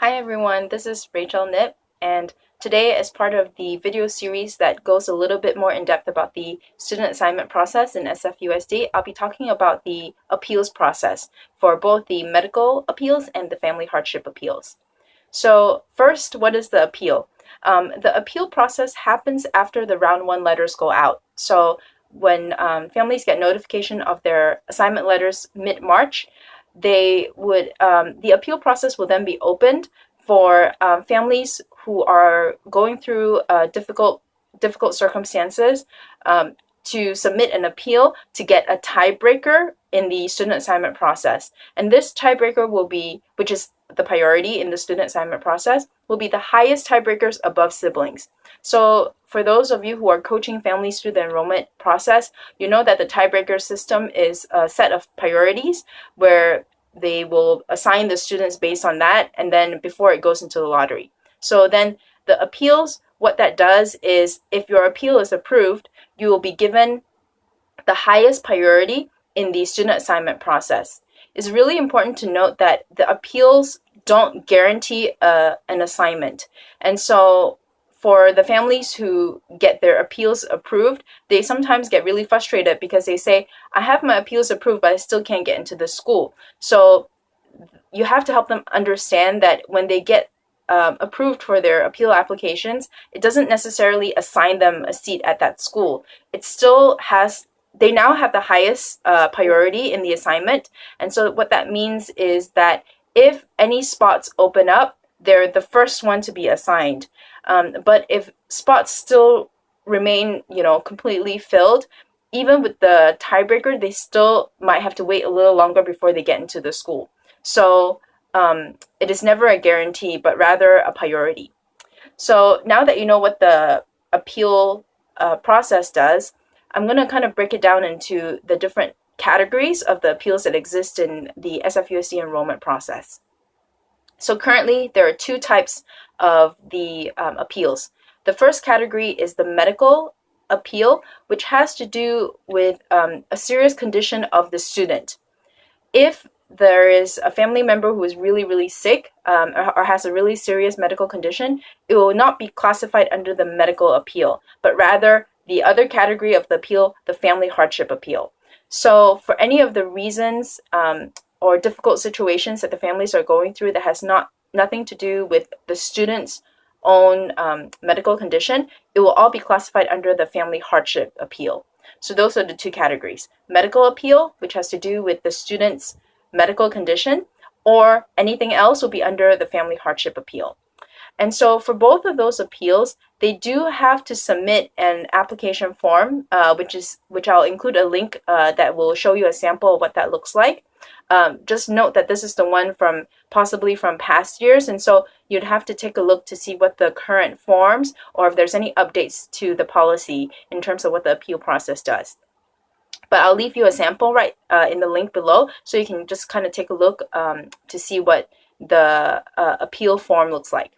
Hi everyone, this is Rachel Nip, and today, as part of the video series that goes a little bit more in depth about the student assignment process in SFUSD, I'll be talking about the appeals process for both the medical appeals and the family hardship appeals. So first, what is the appeal? The appeal process happens after the round one letters go out. So when families get notification of their assignment letters mid-March, the appeal process will then be opened for families who are going through difficult circumstances to submit an appeal to get a tiebreaker in the student assignment process. And this tiebreaker will be, which is the priority in the student assignment process, will be the highest tiebreakers above siblings. So for those of you who are coaching families through the enrollment process, you know that the tiebreaker system is a set of priorities where they will assign the students based on that, and then before it goes into the lottery. So then the appeals, what that does is if your appeal is approved, you will be given the highest priority in the student assignment process. It's really important to note that the appeals don't guarantee an assignment. And so for the families who get their appeals approved, they sometimes get really frustrated because they say, I have my appeals approved, but I still can't get into the school. So you have to help them understand that when they get approved for their appeal applications, it doesn't necessarily assign them a seat at that school. It still has, they now have the highest priority in the assignment. And so what that means is that if any spots open up, they're the first one to be assigned. But if spots still remain, completely filled, even with the tiebreaker, they still might have to wait a little longer before they get into the school. So it is never a guarantee, but rather a priority. So now that you know what the appeal process does, I'm going to kind of break it down into the different categories of the appeals that exist in the SFUSD enrollment process. So currently, there are two types of the appeals. The first category is the medical appeal, which has to do with a serious condition of the student. If there is a family member who is really, really sick or has a really serious medical condition, it will not be classified under the medical appeal, but rather the other category of the appeal, the family hardship appeal. So for any of the reasons or difficult situations that the families are going through that has nothing to do with the student's own medical condition, it will all be classified under the family hardship appeal. So those are the two categories. Medical appeal, which has to do with the student's medical condition, or anything else will be under the family hardship appeal. And so for both of those appeals, they do have to submit an application form, which I'll include a link that will show you a sample of what that looks like. Just note that this is the one possibly from past years, and so you'd have to take a look to see what the current forms or if there's any updates to the policy in terms of what the appeal process does. But I'll leave you a sample right in the link below, so you can just kind of take a look to see what the appeal form looks like.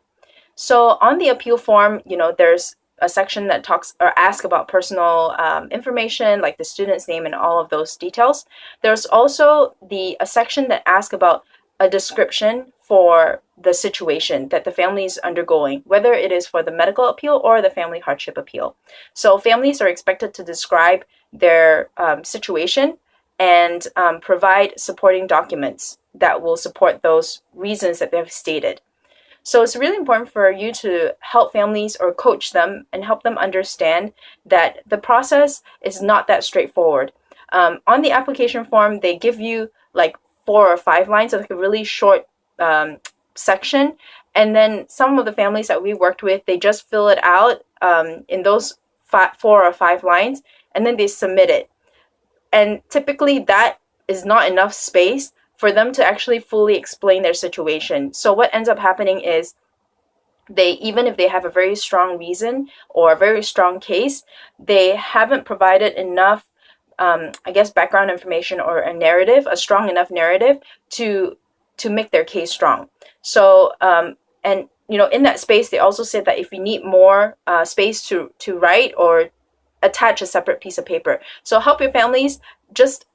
So on the appeal form, there's a section that talks or asks about personal information, like the student's name and all of those details. There's also a section that asks about a description for the situation that the family is undergoing, whether it is for the medical appeal or the family hardship appeal. So families are expected to describe their situation and provide supporting documents that will support those reasons that they've stated. So it's really important for you to help families or coach them and help them understand that the process is not that straightforward. On the application form, they give you like 4 or 5 lines of like a really short section. And then some of the families that we worked with, they just fill it out in those 4 or 5 lines, and then they submit it. And typically that is not enough space for them to actually fully explain their situation. So what ends up happening is even if they have a very strong reason or a very strong case, they haven't provided enough, background information or a strong enough narrative to make their case strong. So, in that space, they also said that if you need more space to write or attach a separate piece of paper. So help your families, just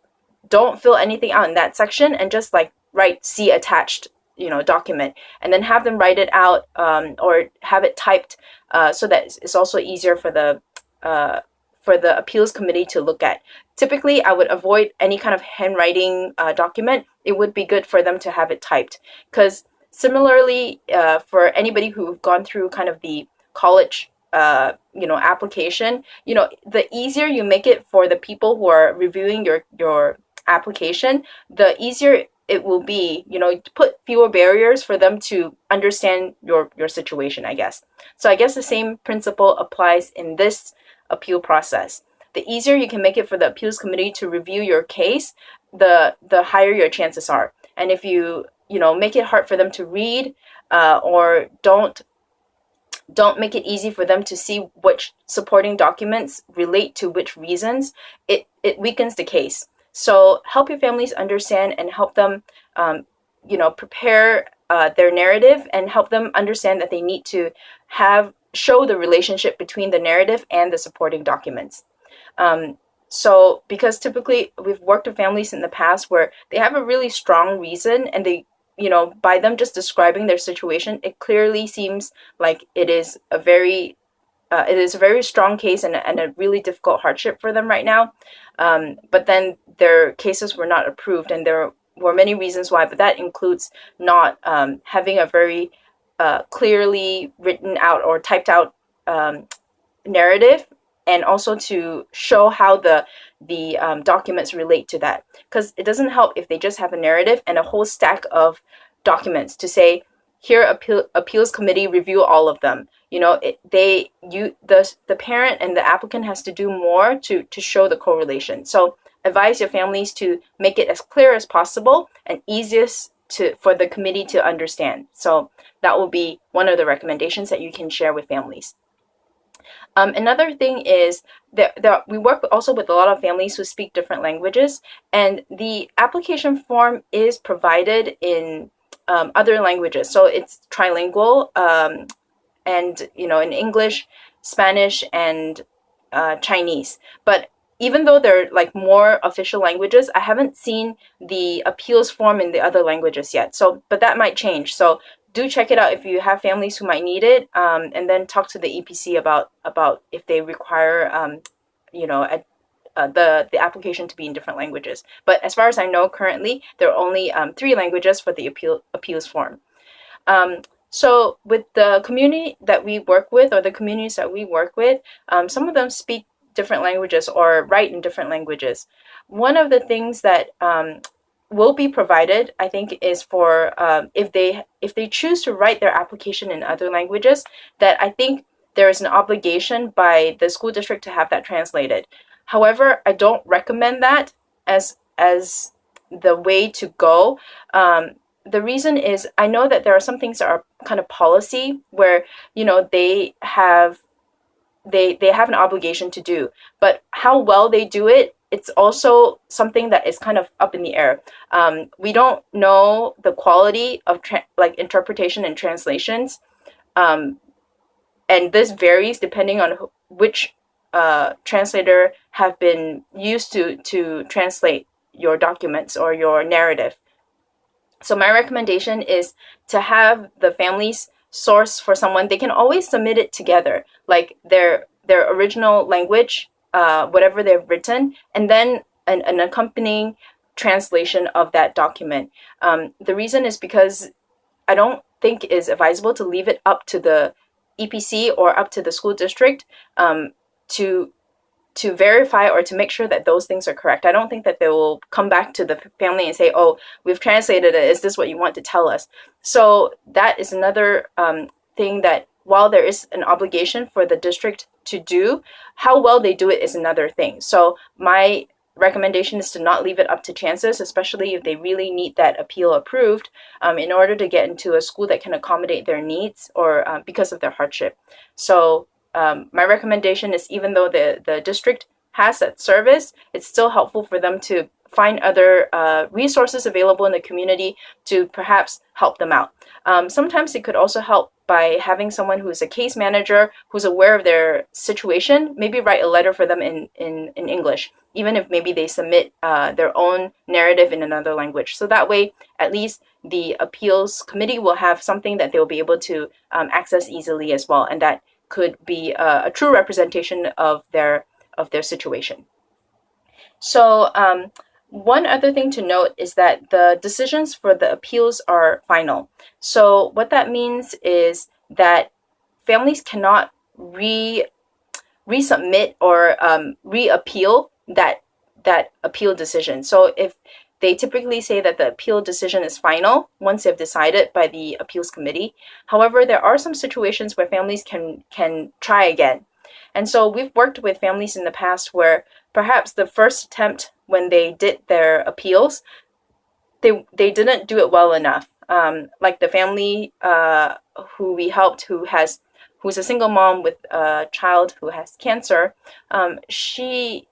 don't fill anything out in that section and just write "see attached" document, and then have them write it out, or have it typed, so that it's also easier for the appeals committee to look at. Typically, I would avoid any kind of handwriting document. It would be good for them to have it typed, because similarly, for anybody who've gone through kind of the college application, the easier you make it for the people who are reviewing your application, the easier it will be, to put fewer barriers for them to understand your situation, I guess. So I guess the same principle applies in this appeal process. The easier you can make it for the appeals committee to review your case, the higher your chances are. And if you make it hard for them to read, or don't make it easy for them to see which supporting documents relate to which reasons, it weakens the case. So help your families understand and help them prepare their narrative, and help them understand that they need to show the relationship between the narrative and the supporting documents. So because typically we've worked with families in the past where they have a really strong reason, and they, by them just describing their situation, it clearly seems like it is a very strong case and a really difficult hardship for them right now. But then their cases were not approved, and there were many reasons why, but that includes not having a very clearly written out or typed out narrative, and also to show how the documents relate to that. Because it doesn't help if they just have a narrative and a whole stack of documents to say, here, appeals committee, review all of them. The parent and the applicant has to do more to show the correlation. So advise your families to make it as clear as possible and easiest for the committee to understand. So that will be one of the recommendations that you can share with families. Another thing is that we work also with a lot of families who speak different languages, and the application form is provided in other languages. So it's trilingual, and in English, Spanish, and Chinese. But even though they're like more official languages, I haven't seen the appeals form in the other languages yet. So, but that might change. So do check it out if you have families who might need it, and then talk to the EPC about if they require the application to be in different languages. But as far as I know, currently there are only 3 languages for the appeals form. So with the community that we work with, or the communities that we work with, some of them speak different languages or write in different languages. One of the things that will be provided, I think, is for if they choose to write their application in other languages, that I think there is an obligation by the school district to have that translated. However, I don't recommend that as the way to go. The reason is, I know that there are some things that are kind of policy where they have an obligation to do, but how well they do it, it's also something that is kind of up in the air. We don't know the quality of interpretation and translations, and this varies depending on which translator have been used to translate your documents or your narrative. So my recommendation is to have the families source for someone. They can always submit it together, like their original language, whatever they've written, and then an accompanying translation of that document. The reason is because I don't think it's advisable to leave it up to the EPC or up to the school district to verify or to make sure that those things are correct. I don't think that they will come back to the family and say, oh, we've translated it. Is this what you want to tell us? So that is another thing that, while there is an obligation for the district to do, how well they do it is another thing. So my recommendation is to not leave it up to chances, especially if they really need that appeal approved, in order to get into a school that can accommodate their needs, or because of their hardship. So my recommendation is, even though the district has that service, it's still helpful for them to find other resources available in the community to perhaps help them out. Sometimes it could also help by having someone who's a case manager who's aware of their situation, maybe write a letter for them in English, even if maybe they submit their own narrative in another language. So that way, at least the appeals committee will have something that they'll be able to access easily as well, and that could be a true representation of their situation. So one other thing to note is that the decisions for the appeals are final. So what that means is that families cannot resubmit or reappeal that appeal decision. So if they typically say that the appeal decision is final once they've decided by the appeals committee. However, there are some situations where families can try again. And so we've worked with families in the past where perhaps the first attempt when they did their appeals, they didn't do it well enough. Like the family who we helped who's a single mom with a child who has cancer, she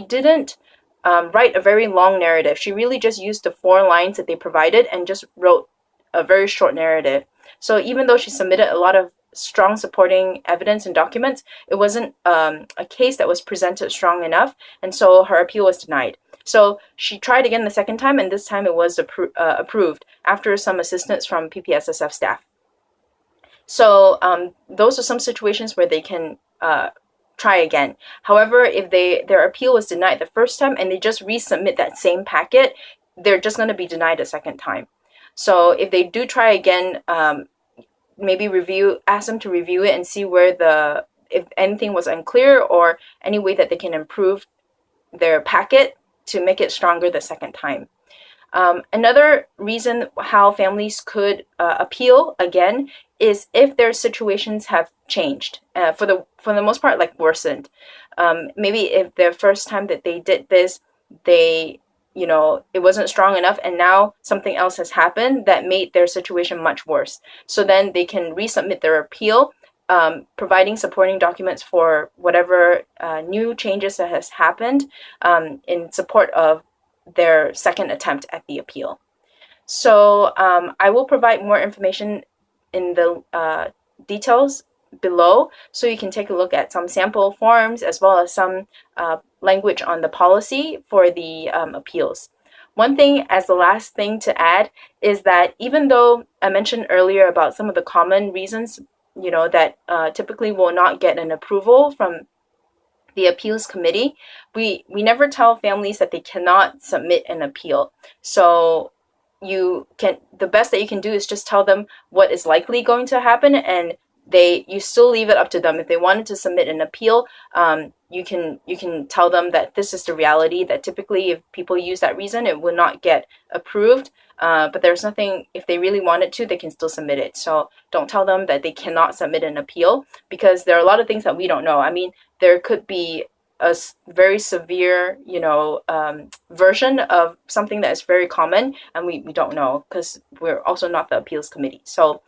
didn't write a very long narrative. She really just used the 4 lines that they provided and just wrote a very short narrative. So even though she submitted a lot of strong supporting evidence and documents, it wasn't a case that was presented strong enough, and so her appeal was denied. So she tried again the second time, and this time it was approved after some assistance from PPSSF staff. So those are some situations where they can try again. However, if their appeal was denied the first time and they just resubmit that same packet, they're just going to be denied a second time. So if they do try again, maybe ask them to review it and see where if anything was unclear or any way that they can improve their packet to make it stronger the second time. Another reason how families could appeal again is if their situations have changed, for the most part, like worsened. Maybe if the first time that they did this, it wasn't strong enough, and now something else has happened that made their situation much worse. So then they can resubmit their appeal, providing supporting documents for whatever new changes that has happened in support of their second attempt at the appeal. So I will provide more information in the details below, so you can take a look at some sample forms as well as some language on the policy for the appeals. One thing as the last thing to add is that even though I mentioned earlier about some of the common reasons, that typically will not get an approval from the appeals committee, we never tell families that they cannot submit an appeal. So the best that you can do is just tell them what is likely going to happen, and you still leave it up to them. If they wanted to submit an appeal, you can tell them that this is the reality, that typically if people use that reason, it will not get approved. But there's nothing, if they really wanted to, they can still submit it. So don't tell them that they cannot submit an appeal, because there are a lot of things that we don't know. I mean, there could be a very severe, version of something that is very common, and we don't know because we're also not the appeals committee. So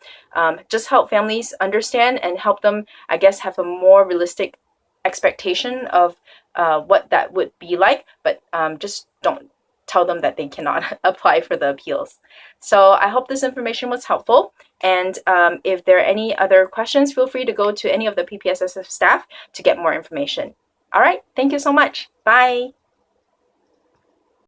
just help families understand and help them, I guess, have a more realistic expectation of what that would be like, but just don't tell them that they cannot apply for the appeals. So I hope this information was helpful, and if there are any other questions, feel free to go to any of the PPSSF staff to get more information. All right, thank you so much. Bye.